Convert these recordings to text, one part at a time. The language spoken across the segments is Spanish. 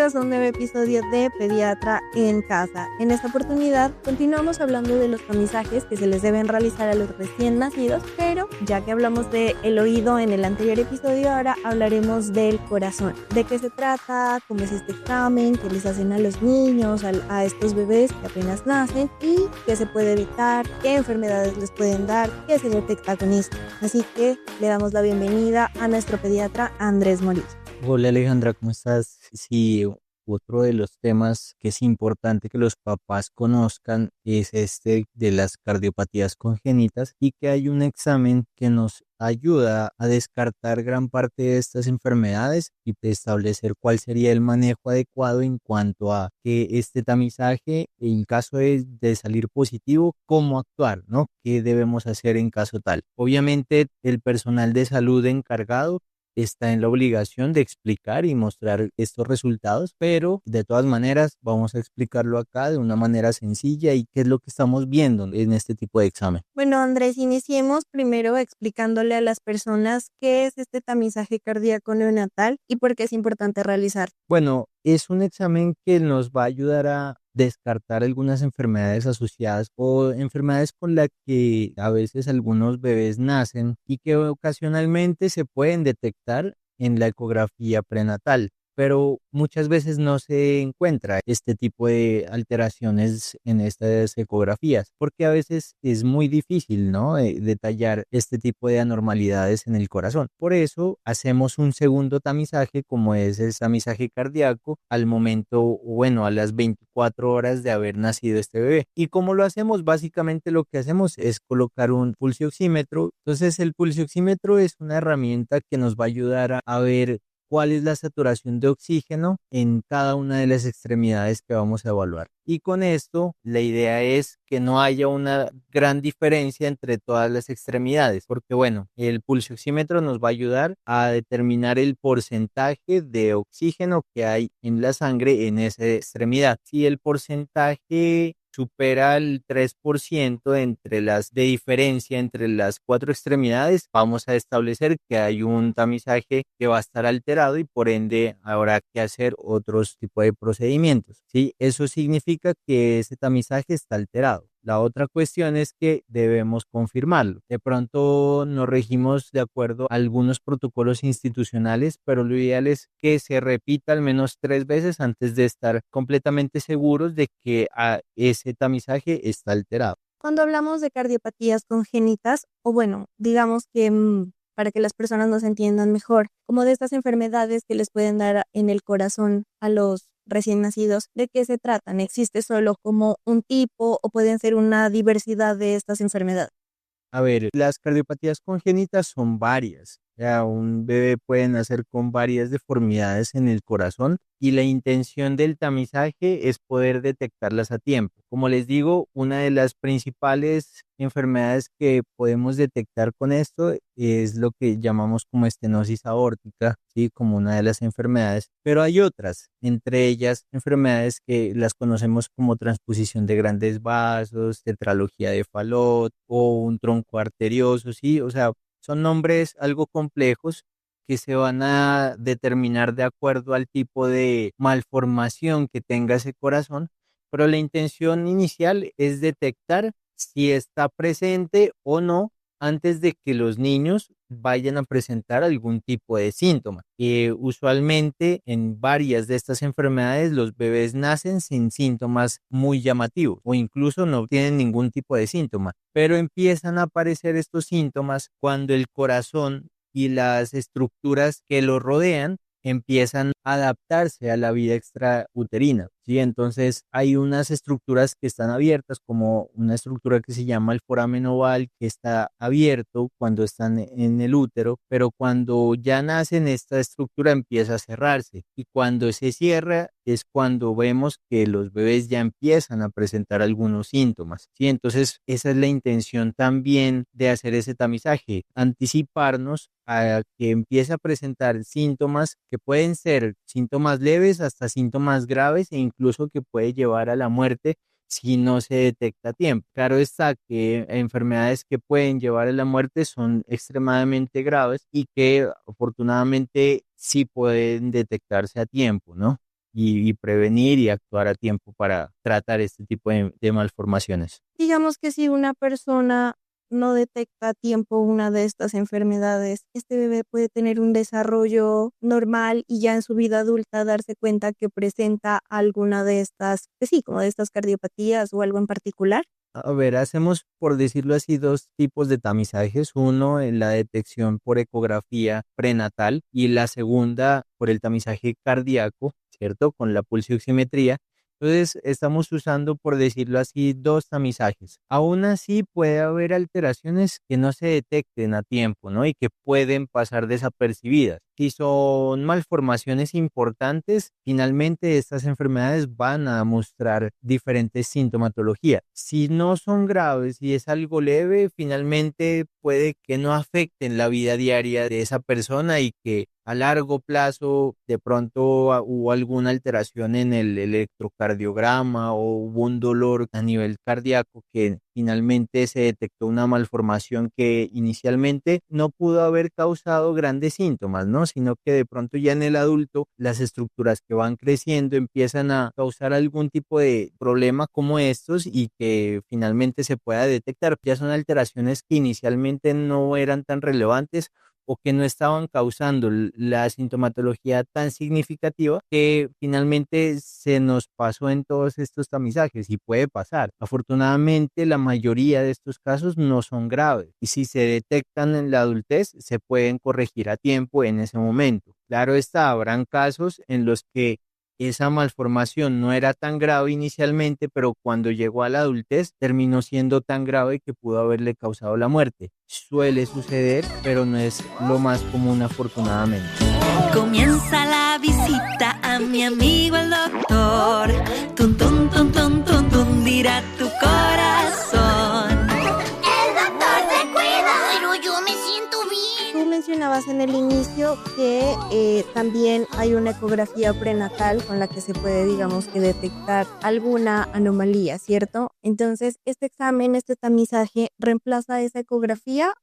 bienvenidos a un nuevo episodio de Pediatra en Casa. En esta oportunidad continuamos hablando de los tamizajes que se les deben realizar a los recién nacidos, pero ya que hablamos del oído en el anterior episodio, ahora hablaremos del corazón. ¿De qué se trata? ¿Cómo es este examen? ¿Qué les hacen a los niños, a estos bebés que apenas nacen? ¿Y qué se puede evitar? ¿Qué enfermedades les pueden dar? ¿Qué se detecta con esto? Así que le damos la bienvenida a nuestro pediatra Andrés Morillo. Hola Alejandra, ¿cómo estás? Sí, otro de los temas que es importante que los papás conozcan es este de las cardiopatías congénitas y que hay un examen que nos ayuda a descartar gran parte de estas enfermedades y establecer cuál sería el manejo adecuado en cuanto a que este tamizaje, en caso de salir positivo, cómo actuar, ¿no? ¿Qué debemos hacer en caso tal? Obviamente el personal de salud encargado está en la obligación de explicar y mostrar estos resultados, pero de todas maneras vamos a explicarlo acá de una manera sencilla y qué es lo que estamos viendo en este tipo de examen. Bueno, Andrés, iniciemos primero explicándole a las personas qué es este tamizaje cardíaco neonatal y por qué es importante realizar. Bueno, es un examen que nos va a ayudar a descartar algunas enfermedades asociadas o enfermedades con las que a veces algunos bebés nacen y que ocasionalmente se pueden detectar en la ecografía prenatal, pero muchas veces no se encuentra este tipo de alteraciones en estas ecografías, porque a veces es muy difícil, ¿no? Detallar este tipo de anormalidades en el corazón. Por eso hacemos un segundo tamizaje, como es el tamizaje cardíaco, al momento, bueno, a las 24 horas de haber nacido este bebé. ¿Y cómo lo hacemos? Básicamente lo que hacemos es colocar un pulsioxímetro. Entonces el pulsioxímetro es una herramienta que nos va a ayudar a ver cuál es la saturación de oxígeno en cada una de las extremidades que vamos a evaluar. Y con esto, la idea es que no haya una gran diferencia entre todas las extremidades, porque bueno, el pulsioxímetro nos va a ayudar a determinar el porcentaje de oxígeno que hay en la sangre en esa extremidad. Si el porcentaje supera el 3% de diferencia entre las cuatro extremidades, vamos a establecer que hay un tamizaje que va a estar alterado y por ende habrá que hacer otros tipos de procedimientos. ¿Sí? Eso significa que ese tamizaje está alterado. La otra cuestión es que debemos confirmarlo. De pronto nos regimos de acuerdo a algunos protocolos institucionales, pero lo ideal es que se repita al menos 3 veces antes de estar completamente seguros de que ese tamizaje está alterado. Cuando hablamos de cardiopatías congénitas, o bueno, digamos que para que las personas nos entiendan mejor, como de estas enfermedades que les pueden dar en el corazón a los recién nacidos, ¿de qué se tratan? ¿Existe solo como un tipo o pueden ser una diversidad de estas enfermedades? A ver, las cardiopatías congénitas son varias. Ya un bebé puede nacer con varias deformidades en el corazón y la intención del tamizaje es poder detectarlas a tiempo. Como les digo, una de las principales enfermedades que podemos detectar con esto es lo que llamamos como estenosis aórtica, ¿sí? Como una de las enfermedades, pero hay otras, entre ellas enfermedades que las conocemos como transposición de grandes vasos, tetralogía de Fallot o un tronco arterioso, ¿sí? O sea, son nombres algo complejos que se van a determinar de acuerdo al tipo de malformación que tenga ese corazón, pero la intención inicial es detectar si está presente o no antes de que los niños vayan a presentar algún tipo de síntoma. Usualmente en varias de estas enfermedades los bebés nacen sin síntomas muy llamativos o incluso no tienen ningún tipo de síntoma, pero empiezan a aparecer estos síntomas cuando el corazón y las estructuras que lo rodean empiezan a adaptarse a la vida extrauterina, ¿sí? Entonces hay unas estructuras que están abiertas, como una estructura que se llama el foramen oval, que está abierto cuando están en el útero, pero cuando ya nacen esta estructura empieza a cerrarse y cuando se cierra es cuando vemos que los bebés ya empiezan a presentar algunos síntomas, ¿sí? Entonces esa es la intención también de hacer ese tamizaje, anticiparnos a que empiece a presentar síntomas que pueden ser síntomas leves hasta síntomas graves e incluso que puede llevar a la muerte si no se detecta a tiempo. Claro está que enfermedades que pueden llevar a la muerte son extremadamente graves y que afortunadamente sí pueden detectarse a tiempo, ¿no? y prevenir y actuar a tiempo para tratar este tipo de malformaciones. Digamos que si una persona no detecta a tiempo una de estas enfermedades, este bebé puede tener un desarrollo normal y ya en su vida adulta darse cuenta que presenta alguna de estas, pues sí, como de estas cardiopatías o algo en particular. A ver, hacemos, por decirlo así, dos tipos de tamizajes. Uno en la detección por ecografía prenatal y la segunda por el tamizaje cardíaco, ¿cierto? Con la pulsioximetría. Entonces, estamos usando, por decirlo así, dos tamizajes. Aún así, puede haber alteraciones que no se detecten a tiempo, ¿no? Y que pueden pasar desapercibidas. Si son malformaciones importantes, finalmente estas enfermedades van a mostrar diferentes sintomatologías. Si no son graves y es algo leve, finalmente puede que no afecten la vida diaria de esa persona y que a largo plazo de pronto hubo alguna alteración en el electrocardiograma o hubo un dolor a nivel cardíaco que finalmente se detectó una malformación que inicialmente no pudo haber causado grandes síntomas, ¿no? Sino que de pronto ya en el adulto las estructuras que van creciendo empiezan a causar algún tipo de problema como estos y que finalmente se pueda detectar. Ya son alteraciones que inicialmente no eran tan relevantes o que no estaban causando la sintomatología tan significativa que finalmente se nos pasó en todos estos tamizajes y puede pasar. Afortunadamente, la mayoría de estos casos no son graves y si se detectan en la adultez, se pueden corregir a tiempo en ese momento. Claro está, habrán casos en los que esa malformación no era tan grave inicialmente, pero cuando llegó a la adultez terminó siendo tan grave que pudo haberle causado la muerte. Suele suceder, pero no es lo más común afortunadamente. Comienza la visita a mi amigo el doctor. Tun, tun, tun, tun, tun, tun, dirá tu corazón. El doctor te cuida, pero yo me siento bien. Tú mencionabas en el inicio que también hay una ecografía prenatal con la que se puede, digamos, que detectar alguna anomalía, ¿cierto? Entonces, este examen, este tamizaje, ¿reemplaza esa ecografía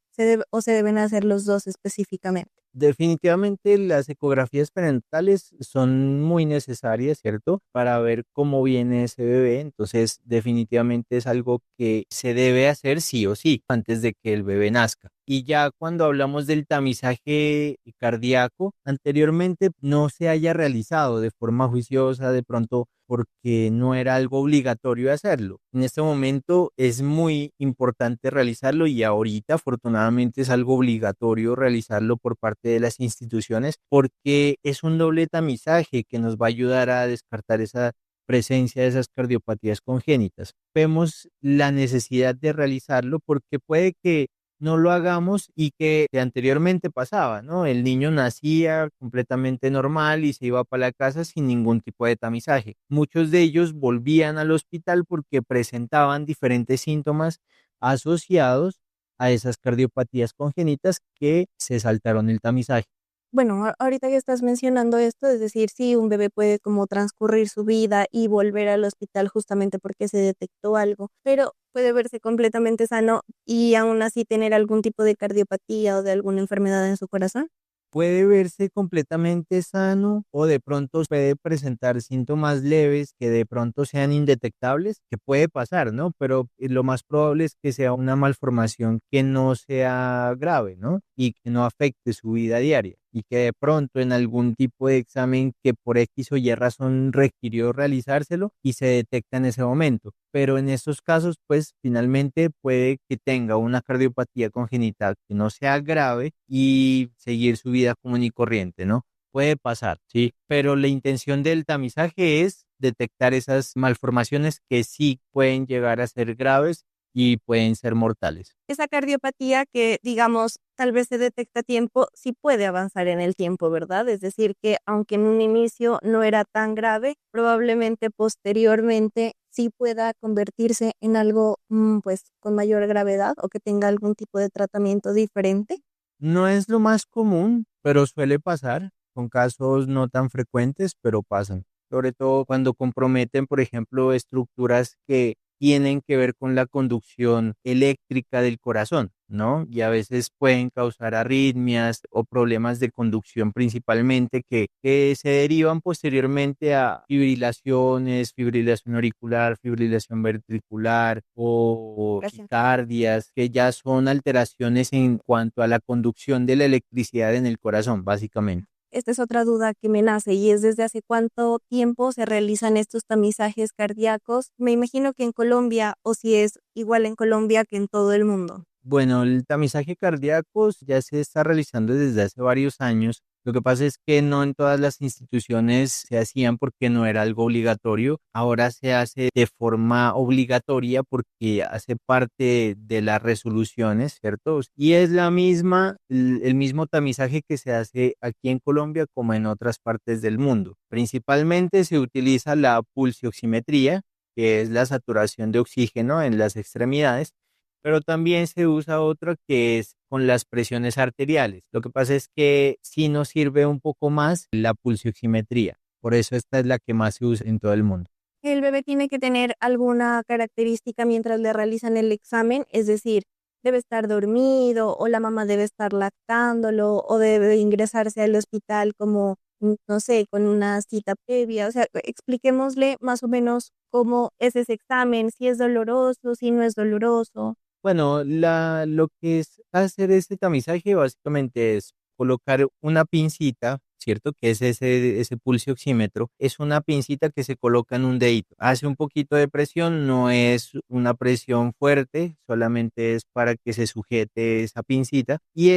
o se deben hacer los dos específicamente? Definitivamente las ecografías prenatales son muy necesarias, ¿cierto? Para ver cómo viene ese bebé. Entonces, definitivamente es algo que se debe hacer sí o sí antes de que el bebé nazca. Y ya cuando hablamos del tamizaje cardíaco, anteriormente no se haya realizado de forma juiciosa, de pronto porque no era algo obligatorio hacerlo. En este momento es muy importante realizarlo y ahorita afortunadamente es algo obligatorio realizarlo por parte de las instituciones porque es un doble tamizaje que nos va a ayudar a descartar esa presencia de esas cardiopatías congénitas. Vemos la necesidad de realizarlo porque puede que no lo hagamos y que anteriormente pasaba, ¿no? El niño nacía completamente normal y se iba para la casa sin ningún tipo de tamizaje. Muchos de ellos volvían al hospital porque presentaban diferentes síntomas asociados a esas cardiopatías congénitas que se saltaron el tamizaje. Bueno, ahorita que estás mencionando esto, es decir, sí, un bebé puede como transcurrir su vida y volver al hospital justamente porque se detectó algo, pero puede verse completamente sano y aún así tener algún tipo de cardiopatía o de alguna enfermedad en su corazón. Puede verse completamente sano o de pronto puede presentar síntomas leves que de pronto sean indetectables, que puede pasar, ¿no? Pero lo más probable es que sea una malformación que no sea grave, ¿no? Y que no afecte su vida diaria y que de pronto en algún tipo de examen que por X o Y razón requirió realizárselo y se detecta en ese momento. Pero en estos casos, pues finalmente puede que tenga una cardiopatía congénita que no sea grave y seguir su vida común y corriente, ¿no? Puede pasar, sí, pero la intención del tamizaje es detectar esas malformaciones que sí pueden llegar a ser graves y pueden ser mortales. Esa cardiopatía que, digamos, tal vez se detecta a tiempo, sí puede avanzar en el tiempo, ¿verdad? Es decir, que aunque en un inicio no era tan grave, probablemente posteriormente sí pueda convertirse en algo, pues, con mayor gravedad o que tenga algún tipo de tratamiento diferente. No es lo más común, pero suele pasar, con casos no tan frecuentes, pero pasan. Sobre todo cuando comprometen, por ejemplo, estructuras que tienen que ver con la conducción eléctrica del corazón, ¿no? Y a veces pueden causar arritmias o problemas de conducción principalmente que se derivan posteriormente a fibrilaciones, fibrilación auricular, fibrilación ventricular o Gracias. taquicardias, que ya son alteraciones en cuanto a la conducción de la electricidad en el corazón, básicamente. Esta es otra duda que me nace y es desde hace cuánto tiempo se realizan estos tamizajes cardíacos. Me imagino que en Colombia o si es igual en Colombia que en todo el mundo. Bueno, el tamizaje cardíaco ya se está realizando desde hace varios años. Lo que pasa es que no en todas las instituciones se hacían porque no era algo obligatorio. Ahora se hace de forma obligatoria porque hace parte de las resoluciones, ¿cierto? Y es el mismo tamizaje que se hace aquí en Colombia como en otras partes del mundo. Principalmente se utiliza la pulsioximetría, que es la saturación de oxígeno en las extremidades, pero también se usa otra que es con las presiones arteriales. Lo que pasa es que sí nos sirve un poco más la pulsioximetría. Por eso esta es la que más se usa en todo el mundo. ¿El bebé tiene que tener alguna característica mientras le realizan el examen? Es decir, ¿debe estar dormido o la mamá debe estar lactándolo o debe ingresarse al hospital como, no sé, con una cita previa? O sea, expliquémosle más o menos cómo es ese examen, si es doloroso, si no es doloroso. Bueno, lo que es hacer este tamizaje básicamente es colocar una pincita, ¿cierto? Que es ese pulso oxímetro. Es una pincita que se coloca en un dedito. Hace un poquito de presión, no es una presión fuerte, solamente es para que se sujete esa pincita. Y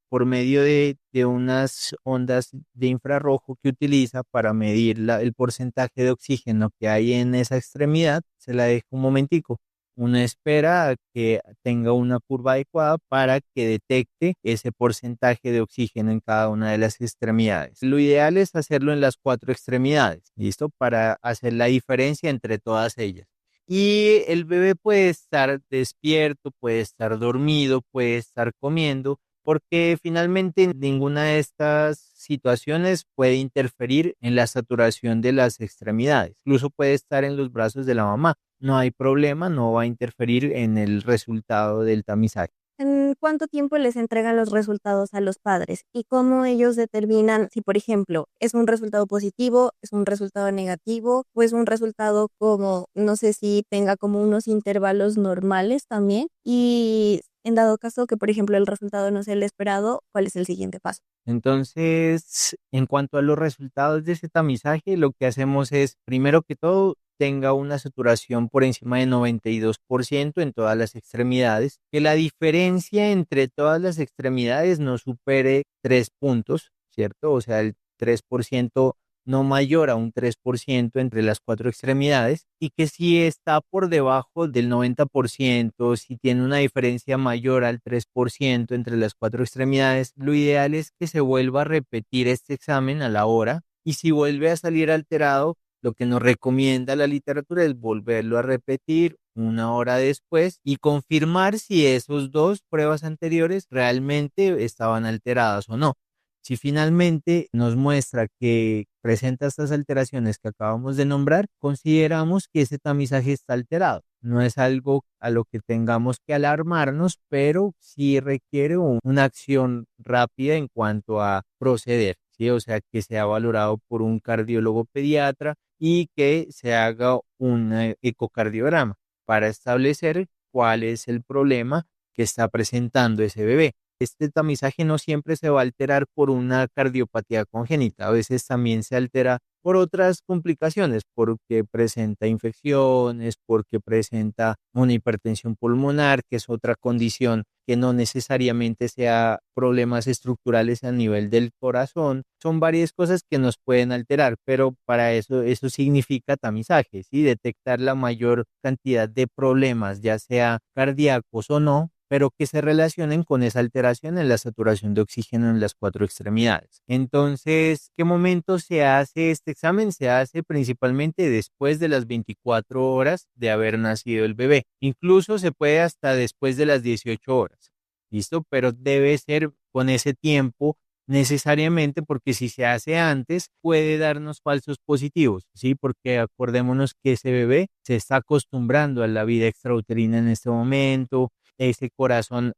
por medio de unas ondas de infrarrojo que utiliza para medir el porcentaje de oxígeno que hay en esa extremidad, se la deja un momentico. Uno espera a que tenga una curva adecuada para que detecte ese porcentaje de oxígeno en cada una de las extremidades. Lo ideal es hacerlo en las 4 extremidades, ¿listo? Para hacer la diferencia entre todas ellas. Y el bebé puede estar despierto, puede estar dormido, puede estar comiendo, porque finalmente ninguna de estas situaciones puede interferir en la saturación de las extremidades. Incluso puede estar en los brazos de la mamá. No hay problema, no va a interferir en el resultado del tamizaje. ¿En cuánto tiempo les entregan los resultados a los padres? ¿Y cómo ellos determinan si, por ejemplo, es un resultado positivo, es un resultado negativo o es un resultado como, no sé si tenga como unos intervalos normales también? Y en dado caso que, por ejemplo, el resultado no sea el esperado, ¿cuál es el siguiente paso? Entonces, en cuanto a los resultados de ese tamizaje, lo que hacemos es, primero que todo, tenga una saturación por encima de 92% en todas las extremidades, que la diferencia entre todas las extremidades no supere 3 puntos, ¿cierto? O sea, el 3% no mayor a un 3% entre las 4 extremidades, y que si está por debajo del 90%, si tiene una diferencia mayor al 3% entre las 4 extremidades, lo ideal es que se vuelva a repetir este examen a la hora, y si vuelve a salir alterado, lo que nos recomienda la literatura es volverlo a repetir una hora después y confirmar si esos dos pruebas anteriores realmente estaban alteradas o no. Si finalmente nos muestra que presenta estas alteraciones que acabamos de nombrar, consideramos que ese tamizaje está alterado. No es algo a lo que tengamos que alarmarnos, pero sí requiere una acción rápida en cuanto a proceder, ¿sí? O sea, que sea valorado por un cardiólogo pediatra y que se haga un ecocardiograma para establecer cuál es el problema que está presentando ese bebé. Este tamizaje no siempre se va a alterar por una cardiopatía congénita, a veces también se altera por otras complicaciones, porque presenta infecciones, porque presenta una hipertensión pulmonar, que es otra condición que no necesariamente sea problemas estructurales a nivel del corazón. Son varias cosas que nos pueden alterar, pero para eso significa tamizaje, ¿sí? Detectar la mayor cantidad de problemas, ya sea cardíacos o no, pero que se relacionen con esa alteración en la saturación de oxígeno en las 4 extremidades. Entonces, ¿qué momento se hace este examen? Se hace principalmente después de las 24 horas de haber nacido el bebé. Incluso se puede hasta después de las 18 horas. ¿Listo? Pero debe ser con ese tiempo necesariamente, porque si se hace antes puede darnos falsos positivos, ¿sí? Porque acordémonos que ese bebé se está acostumbrando a la vida extrauterina en este momento, ese corazón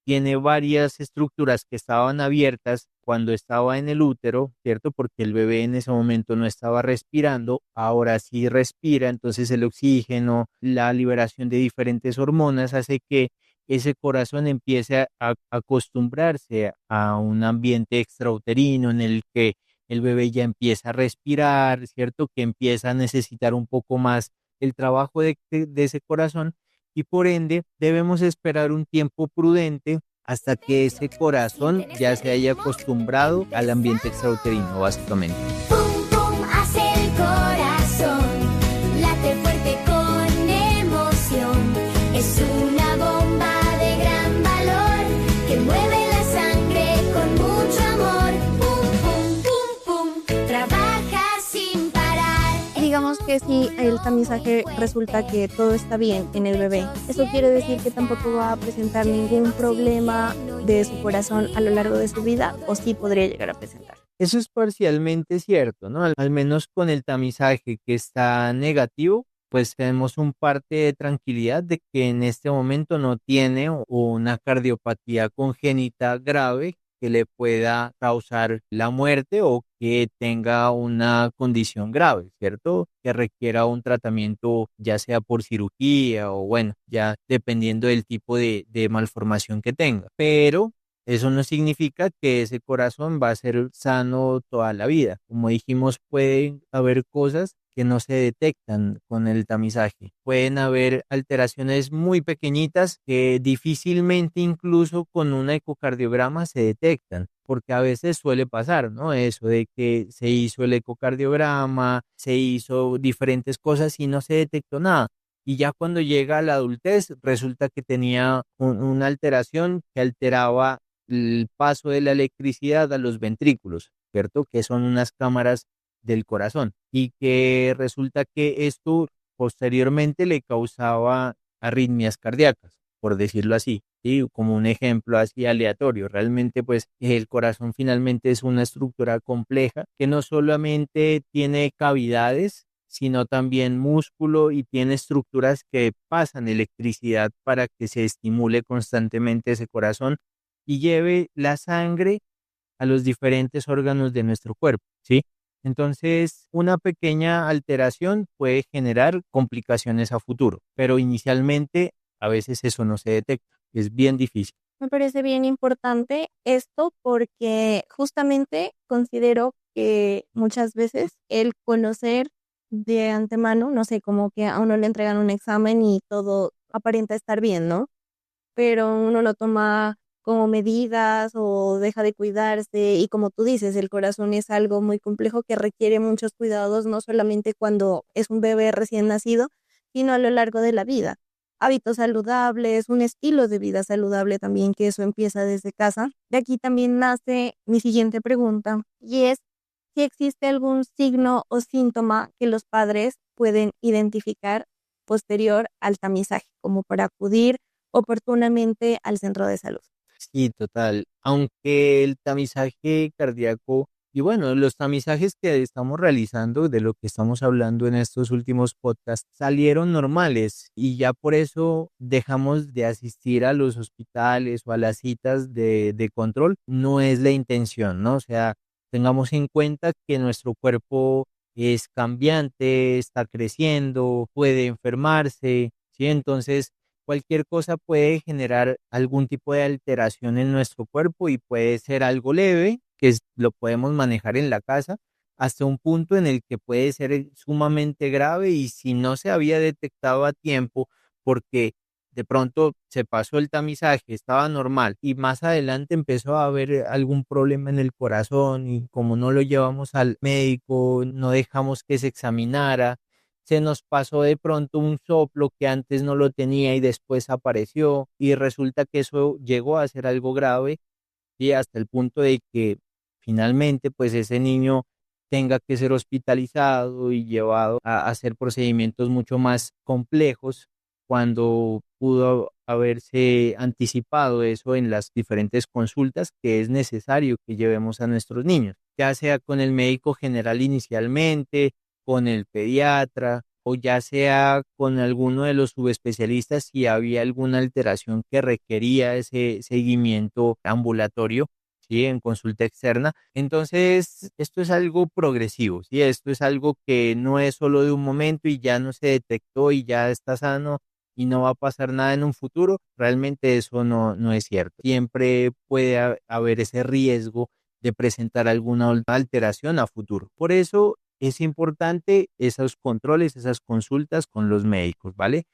tiene varias estructuras que estaban abiertas cuando estaba en el útero, ¿cierto? Porque el bebé en ese momento no estaba respirando, ahora sí respira, entonces el oxígeno, la liberación de diferentes hormonas hace que ese corazón empiece a acostumbrarse a un ambiente extrauterino en el que el bebé ya empieza a respirar, ¿cierto? Que empieza a necesitar un poco más el trabajo de ese corazón y por ende debemos esperar un tiempo prudente hasta que ese corazón ya se haya acostumbrado al ambiente extrauterino, básicamente. Pum, pum, hace el corazón, late fuerte con emoción. Es una bomba de gran valor que mueve la sangre con mucho amor. Pum, pum, pum, pum, trabaja sin parar. Digamos que si el tamizaje resulta que todo está bien en el bebé, eso quiere decir que tampoco va a presentar ningún problema de su corazón a lo largo de su vida, o sí podría llegar a presentar. Eso es parcialmente cierto, ¿no? Al menos con el tamizaje que está negativo, pues tenemos un parte de tranquilidad de que en este momento no tiene una cardiopatía congénita grave que le pueda causar la muerte o que tenga una condición grave, ¿cierto? Que requiera un tratamiento ya sea por cirugía o bueno, ya dependiendo del tipo de malformación que tenga. Pero eso no significa que ese corazón va a ser sano toda la vida. Como dijimos, pueden haber cosas que no se detectan con el tamizaje. Pueden haber alteraciones muy pequeñitas que difícilmente incluso con un ecocardiograma se detectan, porque a veces suele pasar, ¿no? Eso de que se hizo el ecocardiograma, se hizo diferentes cosas y no se detectó nada. Y ya cuando llega a la adultez, resulta que tenía una alteración que alteraba el paso de la electricidad a los ventrículos, ¿cierto? Que son unas cámaras del corazón y que resulta que esto posteriormente le causaba arritmias cardíacas, por decirlo así, ¿sí? Como un ejemplo así aleatorio. Realmente, pues, el corazón finalmente es una estructura compleja que no solamente tiene cavidades, sino también músculo y tiene estructuras que pasan electricidad para que se estimule constantemente ese corazón y lleve la sangre a los diferentes órganos de nuestro cuerpo, ¿sí? Entonces, una pequeña alteración puede generar complicaciones a futuro, pero inicialmente a veces eso no se detecta, es bien difícil. Me parece bien importante esto porque justamente considero que muchas veces el conocer de antemano, no sé, como que a uno le entregan un examen y todo aparenta estar bien, ¿no? Pero uno lo toma como medidas o deja de cuidarse y como tú dices, el corazón es algo muy complejo que requiere muchos cuidados, no solamente cuando es un bebé recién nacido, sino a lo largo de la vida. Hábitos saludables, un estilo de vida saludable también, que eso empieza desde casa. De aquí también nace mi siguiente pregunta y es si existe algún signo o síntoma que los padres pueden identificar posterior al tamizaje, como para acudir oportunamente al centro de salud. Sí, total. Aunque el tamizaje cardíaco y bueno, los tamizajes que estamos realizando, de lo que estamos hablando en estos últimos podcasts, salieron normales y ya por eso dejamos de asistir a los hospitales o a las citas de control. No es la intención, ¿no? O sea, tengamos en cuenta que nuestro cuerpo es cambiante, está creciendo, puede enfermarse, ¿sí? Entonces, cualquier cosa puede generar algún tipo de alteración en nuestro cuerpo y puede ser algo leve, lo podemos manejar en la casa, hasta un punto en el que puede ser sumamente grave y si no se había detectado a tiempo, porque de pronto se pasó el tamizaje, estaba normal y más adelante empezó a haber algún problema en el corazón y como no lo llevamos al médico, no dejamos que se examinara, se nos pasó de pronto un soplo que antes no lo tenía y después apareció y resulta que eso llegó a ser algo grave y hasta el punto de que finalmente pues ese niño tenga que ser hospitalizado y llevado a hacer procedimientos mucho más complejos cuando pudo haberse anticipado eso en las diferentes consultas que es necesario que llevemos a nuestros niños, ya sea con el médico general inicialmente, con el pediatra, o ya sea con alguno de los subespecialistas si había alguna alteración que requería ese seguimiento ambulatorio, ¿sí? En consulta externa. Entonces, esto es algo progresivo, ¿sí? Esto es algo que no es solo de un momento y ya no se detectó y ya está sano y no va a pasar nada en un futuro. Realmente eso no es cierto. Siempre puede haber ese riesgo de presentar alguna alteración a futuro. Por eso es importante esos controles, esas consultas con los médicos, ¿vale?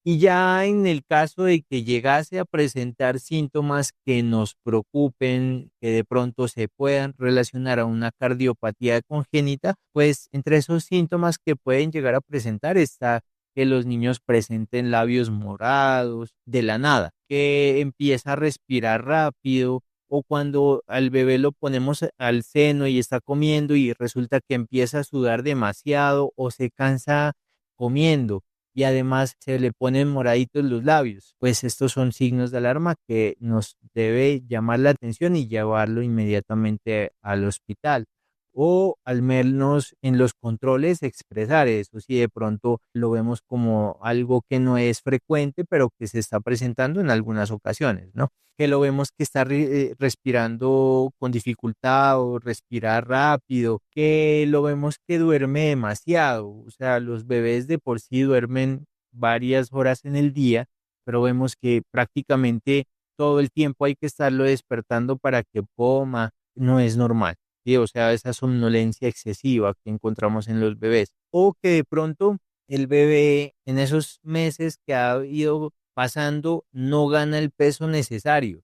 Y ya en el caso de que llegase a presentar síntomas que nos preocupen, que de pronto se puedan relacionar a una cardiopatía congénita, pues entre esos síntomas que pueden llegar a presentar está que los niños presenten labios morados de la nada, que empieza a respirar rápido, o cuando al bebé lo ponemos al seno y está comiendo y resulta que empieza a sudar demasiado o se cansa comiendo y además se le ponen moraditos los labios. Pues estos son signos de alarma que nos debe llamar la atención y llevarlo inmediatamente al hospital. O al menos en los controles expresar eso, si de pronto lo vemos como algo que no es frecuente, pero que se está presentando en algunas ocasiones, ¿no? Que lo vemos que está respirando con dificultad o respirar rápido, que lo vemos que duerme demasiado, o sea, los bebés de por sí duermen varias horas en el día, pero vemos que prácticamente todo el tiempo hay que estarlo despertando para que coma, no es normal. Sí, o sea, esa somnolencia excesiva que encontramos en los bebés. O que de pronto el bebé en esos meses que ha ido pasando no gana el peso necesario,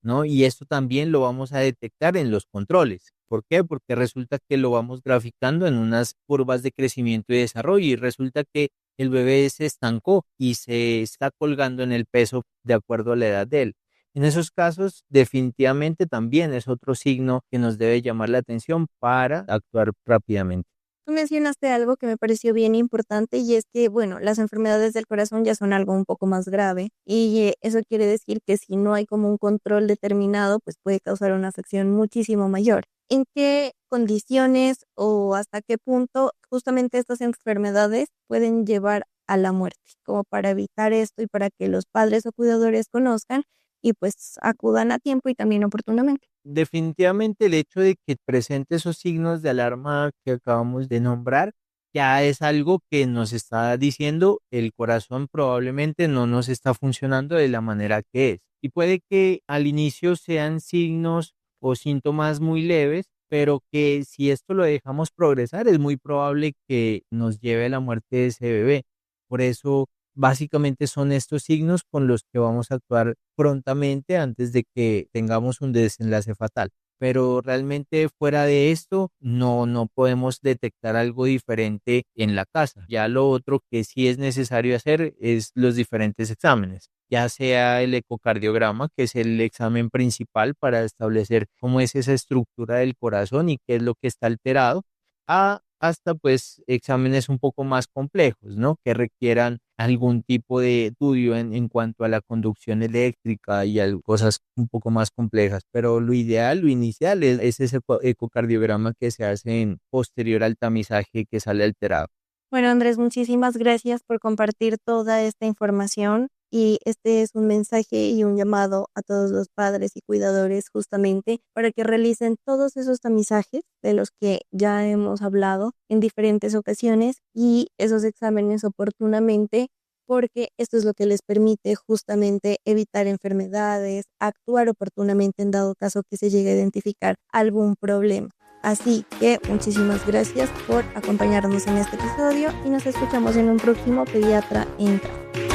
¿no? Y esto también lo vamos a detectar en los controles. ¿Por qué? Porque resulta que lo vamos graficando en unas curvas de crecimiento y desarrollo y resulta que el bebé se estancó y se está colgando en el peso de acuerdo a la edad de él. En esos casos, definitivamente también es otro signo que nos debe llamar la atención para actuar rápidamente. Tú mencionaste algo que me pareció bien importante y es que, bueno, las enfermedades del corazón ya son algo un poco más grave y eso quiere decir que si no hay como un control determinado, pues puede causar una afección muchísimo mayor. ¿En qué condiciones o hasta qué punto justamente estas enfermedades pueden llevar a la muerte? Como para evitar esto y para que los padres o cuidadores conozcan y pues acudan a tiempo y también oportunamente. Definitivamente el hecho de que presente esos signos de alarma que acabamos de nombrar ya es algo que nos está diciendo el corazón probablemente no nos está funcionando de la manera que es. Y puede que al inicio sean signos o síntomas muy leves, pero que si esto lo dejamos progresar es muy probable que nos lleve a la muerte de ese bebé. Por eso básicamente son estos signos con los que vamos a actuar prontamente antes de que tengamos un desenlace fatal. Pero realmente fuera de esto no podemos detectar algo diferente en la casa. Ya lo otro que sí es necesario hacer es los diferentes exámenes, ya sea el ecocardiograma, que es el examen principal para establecer cómo es esa estructura del corazón y qué es lo que está alterado, hasta pues exámenes un poco más complejos, ¿no? Que requieran algún tipo de estudio en cuanto a la conducción eléctrica y cosas un poco más complejas. Pero lo ideal, lo inicial es ese ecocardiograma que se hace en posterior al tamizaje que sale alterado. Bueno, Andrés, muchísimas gracias por compartir toda esta información y este es un mensaje y un llamado a todos los padres y cuidadores justamente para que realicen todos esos tamizajes de los que ya hemos hablado en diferentes ocasiones y esos exámenes oportunamente porque esto es lo que les permite justamente evitar enfermedades, actuar oportunamente en dado caso que se llegue a identificar algún problema. Así que muchísimas gracias por acompañarnos en este episodio y nos escuchamos en un próximo Pediatra en Casa.